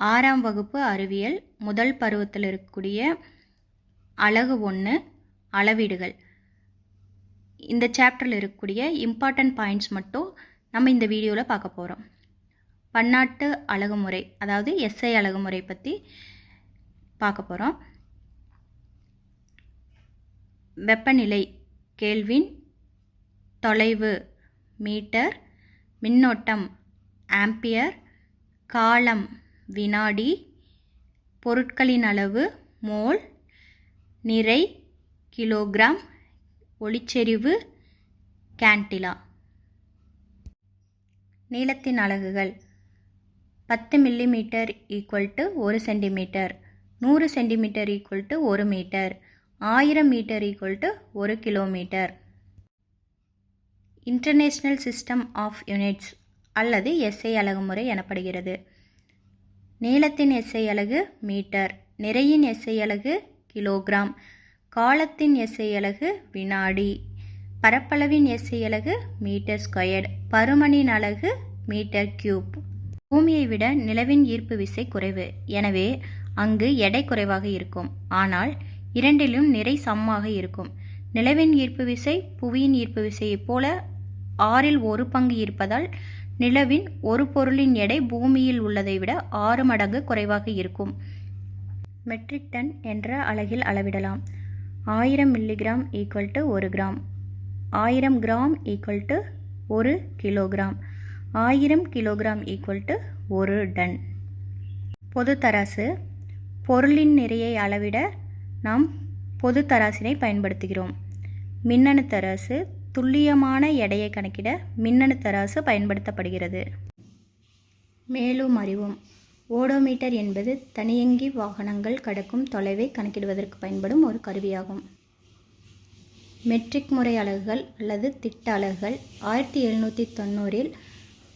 6ஆம் வகுப்பு அறிவியல் முதல் பருவத்தில் இருக்கக்கூடிய அலகு 1 அளவீடுகள். இந்த சாப்டரில் இருக்கக்கூடிய இம்பார்ட்டன்ட் பாயிண்ட்ஸ் மட்டும் நம்ம இந்த வீடியோவில் பார்க்க போகிறோம். பன்னாட்டு அலகுமுறை, அதாவது எஸ்ஐ அலகுமுறை பற்றி பார்க்க போகிறோம். வெப்பநிலை கெல்வின், தொலைவு மீட்டர், மின்னோட்டம் ஆம்பியர், காலம் வினாடி, பொருட்களின் அளவு மோல், நிறை கிலோகிராம், ஒளிச்செறிவு கேண்டிலா. நீளத்தின் அலகுகள் 10 millimetre = 1 centimetre, 100 centimetre = 1 metre, 1000 metre = 1 kilometre. International system of units அல்லது எஸ்ஐ அலகுமுறை எனப்படுகிறது. நீளத்தின் எஸ்ஐ அலகு மீட்டர், நிறையின் எஸ்ஐ அலகு கிலோகிராம், காலத்தின் எஸ்ஐ அலகு வினாடி, பரப்பளவின் எஸ்ஐ அலகு மீட்டர் ஸ்கொயர்டு, பருமனின் அலகு மீட்டர் கியூப். பூமியை விட நிலவின் ஈர்ப்பு விசை குறைவு, எனவே அங்கு எடை குறைவாக இருக்கும். ஆனால் இரண்டிலும் நிறை சமமாக இருக்கும். நிலவின் ஈர்ப்பு விசை புவியின் ஈர்ப்பு விசையைப் போல 6இல் 1 பங்கு இருப்பதால் நிலவின் ஒரு பொருளின் எடை பூமியில் உள்ளதை விட 6 மடங்கு குறைவாக இருக்கும். மெட்ரிக் டன் என்ற அலகில் அளவிடலாம். 1000 milligram = 1 gram, 1000 gram = 1 kilogram, 1000 kilogram = 1 tonne. பொது தராசு. பொருளின் நிறையை அளவிட நாம் பொது தராசினை பயன்படுத்துகிறோம். மின்னணு தராசு. துல்லியமான எடையை கணக்கிட மின்னணு தராசு பயன்படுத்தப்படுகிறது. மேலும் அறிவோம். ஓடோமீட்டர் என்பது தனியங்கி வாகனங்கள் கடக்கும் தொலைவை கணக்கிடுவதற்கு பயன்படும் ஒரு கருவியாகும். மெட்ரிக் முறை அலகுகள் அல்லது திட்ட அலகுகள் 1790இல்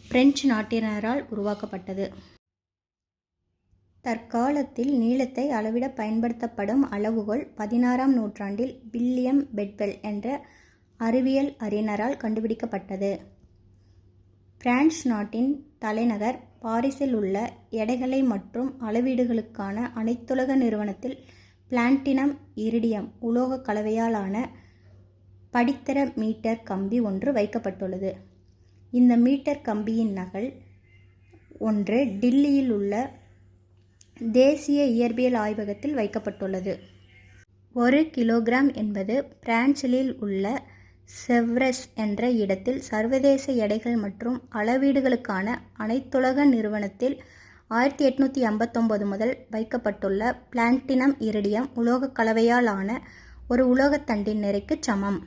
பிரெஞ்சு நாட்டினரால் உருவாக்கப்பட்டது. தற்காலத்தில் நீளத்தை அளவிட பயன்படுத்தப்படும் அளவுகோல் 16ஆம் நூற்றாண்டில் வில்லியம் பெட்வெல் என்ற அறிவியல் அறிஞரால் கண்டுபிடிக்கப்பட்டது. பிரான்ஸ் நாட்டின் தலைநகர் பாரிஸில் உள்ள எடைகளை மற்றும் அளவீடுகளுக்கான அனைத்துலக நிறுவனத்தில் பிளாட்டினம் இரிடியம் உலோக கலவையாலான படித்தர மீட்டர் கம்பி ஒன்று வைக்கப்பட்டுள்ளது. இந்த மீட்டர் கம்பியின் நகல் ஒன்று டில்லியில் உள்ள தேசிய இயற்பியல் ஆய்வகத்தில் வைக்கப்பட்டுள்ளது. 1 கிலோகிராம் என்பது பிரான்சில் உள்ள செவ்ரஸ் என்ற இடத்தில் சர்வதேச எடைகள் மற்றும் அளவீடுகளுக்கான அனைத்துலக நிறுவனத்தில் 1859 முதல் வைக்கப்பட்டுள்ள பிளாட்டினம் இரிடியம் உலோக கலவையாலான ஒரு உலோகத்தண்டின் நிறைக்கு சமம்.